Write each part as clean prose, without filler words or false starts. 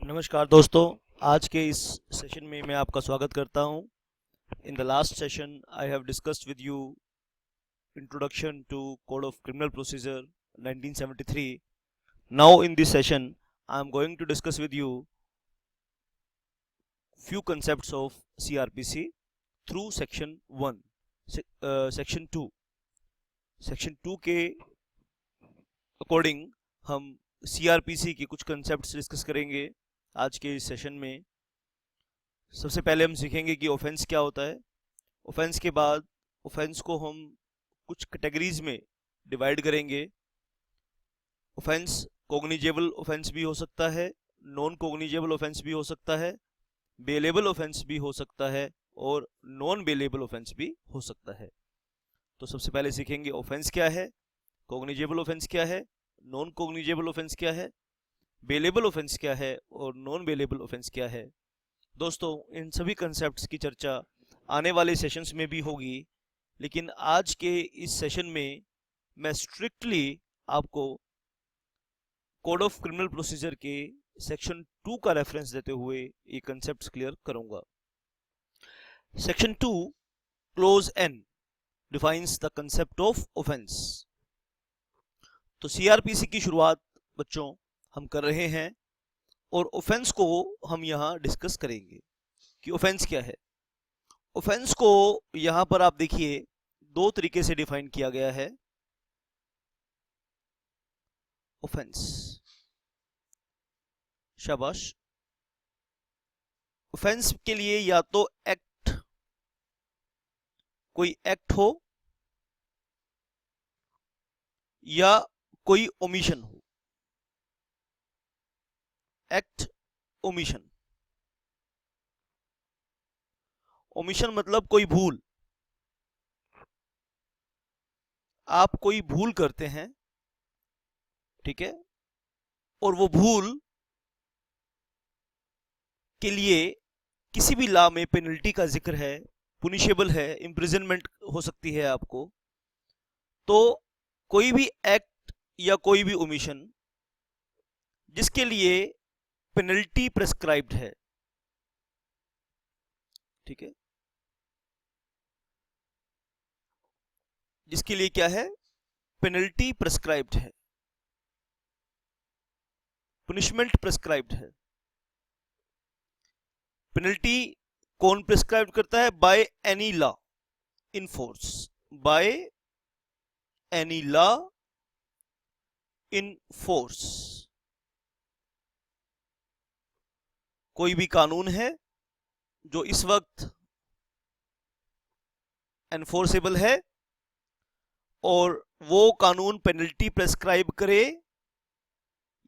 नमस्कार दोस्तों, आज के इस सेशन में मैं आपका स्वागत करता हूं। In the last session I have discussed with you introduction to code of criminal procedure 1973. Now in this session I am going to discuss with you few concepts of CRPC through section 1. Section 2 के according हम CRPC की कुछ concepts discuss करेंगे आज के इस session में। सबसे पहले हम सीखेंगे कि ऑफेंस क्या होता है। ऑफेंस के बाद ऑफेंस को हम कुछ कैटेगरीज में डिवाइड करेंगे। ऑफेंस कॉग्निजेबल ऑफेंस भी हो सकता है, नॉन कॉग्निजेबल ऑफेंस भी हो सकता है, बेलेबल ऑफेंस भी हो सकता है और नॉन बेलेबल ऑफेंस भी हो सकता है। तो सबसे पहले सीखेंगे ऑफेंस क्या है, कॉग्निजेबल ऑफेंस क्या है, नॉन कॉग्निजेबल ऑफेंस क्या है, बेलेबल ऑफेंस क्या है और नॉन बेलेबल ऑफेंस क्या है। दोस्तों, इन सभी कंसेप्ट्स की चर्चा आने वाले सेशंस में भी होगी, लेकिन आज के इस सेशन में मैं स्ट्रिक्टली आपको कोड ऑफ क्रिमिनल प्रोसीजर के सेक्शन 2 का रेफरेंस देते हुए ये कंसेप्ट्स क्लियर करूंगा। Section 2 clause n defines the concept of offence. तो सीआरपीसी की शुरुआत बच्चों हम कर रहे हैं और ऑफेंस को हम यहां डिस्कस करेंगे कि ऑफेंस क्या है। ऑफेंस को यहां पर आप देखिए दो तरीके से डिफाइन किया गया है। ऑफेंस, शाबाश। ऑफेंस के लिए या तो एक्ट, कोई एक्ट हो या कोई ओमिशन हो। Act, omission. ओमिशन मतलब कोई भूल। आप कोई भूल करते हैं, ठीक है, और वो भूल के लिए किसी भी लॉ में पेनल्टी का जिक्र है, पुनिशेबल है, इम्प्रिजनमेंट हो सकती है आपको। तो कोई भी एक्ट या कोई भी ओमिशन जिसके लिए पेनल्टी प्रेस्क्राइब्ड है, ठीक है, जिसके लिए क्या है, पेनल्टी प्रेस्क्राइब्ड है, पनिशमेंट प्रेस्क्राइब्ड है। पेनल्टी कौन प्रेस्क्राइब करता है? By any law in force, by any law in force. कोई भी कानून है जो इस वक्त एनफोर्सेबल है और वो कानून पेनल्टी प्रेस्क्राइब करे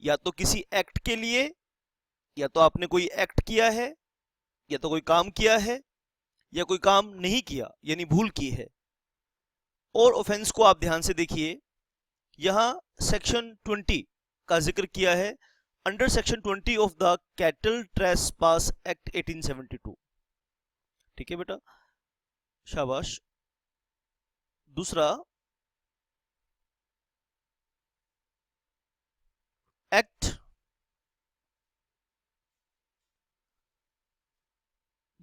या तो किसी एक्ट के लिए, या तो आपने कोई एक्ट किया है, या तो कोई काम किया है, या कोई काम नहीं किया यानी भूल की है। और ऑफेंस को आप ध्यान से देखिए, यहां सेक्शन 20 का जिक्र किया है, under section 20 of the cattle trespass act 1872। ठीक है बेटा, शाबाश। दूसरा, एक्ट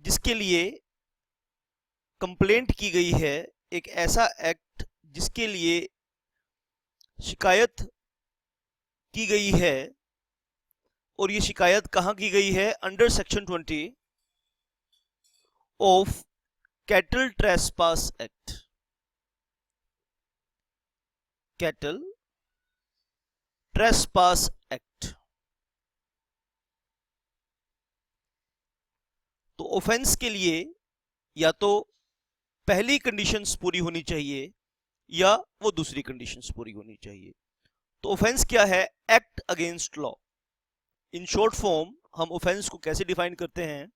जिसके लिए कंप्लेंट की गई है, एक ऐसा एक्ट जिसके लिए शिकायत की गई है, और ये शिकायत कहां की गई है? Under section 20 of cattle trespass act. Cattle trespass act. तो ऑफेंस के लिए या तो पहली कंडीशंस पूरी होनी चाहिए या वो दूसरी कंडीशंस पूरी होनी चाहिए। तो ऑफेंस क्या है? Act against law. In short form हम ऑफेंस को कैसे डिफाइन करते हैं?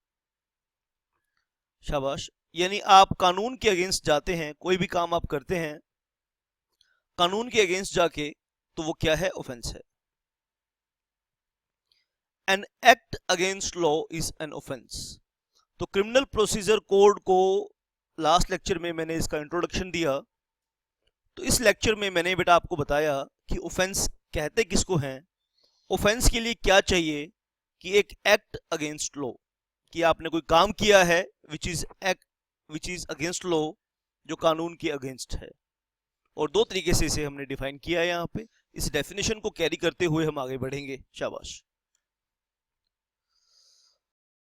शाबाश। यानी आप कानून के अगेंस्ट जाते हैं, कोई भी काम आप करते हैं कानून के अगेंस्ट जाके, तो वो क्या है? ऑफेंस है। An act against law is an offence. तो क्रिमिनल प्रोसीजर कोड को लास्ट लेक्चर में मैंने इसका इंट्रोडक्शन दिया, तो इस लेक्चर में मैंने बेटा आपको बताया कि ऑफेंस कहते किसको हैं, ऑफेंस के लिए क्या चाहिए कि एक एक्ट अगेंस्ट लॉ, कि आपने कोई काम किया है विच इज अगेंस्ट लॉ, जो कानून के अगेंस्ट है। और दो तरीके से इसे हमने डिफाइन किया है यहाँ पे। इस डेफिनेशन को कैरी करते हुए हम आगे बढ़ेंगे। शाबाश।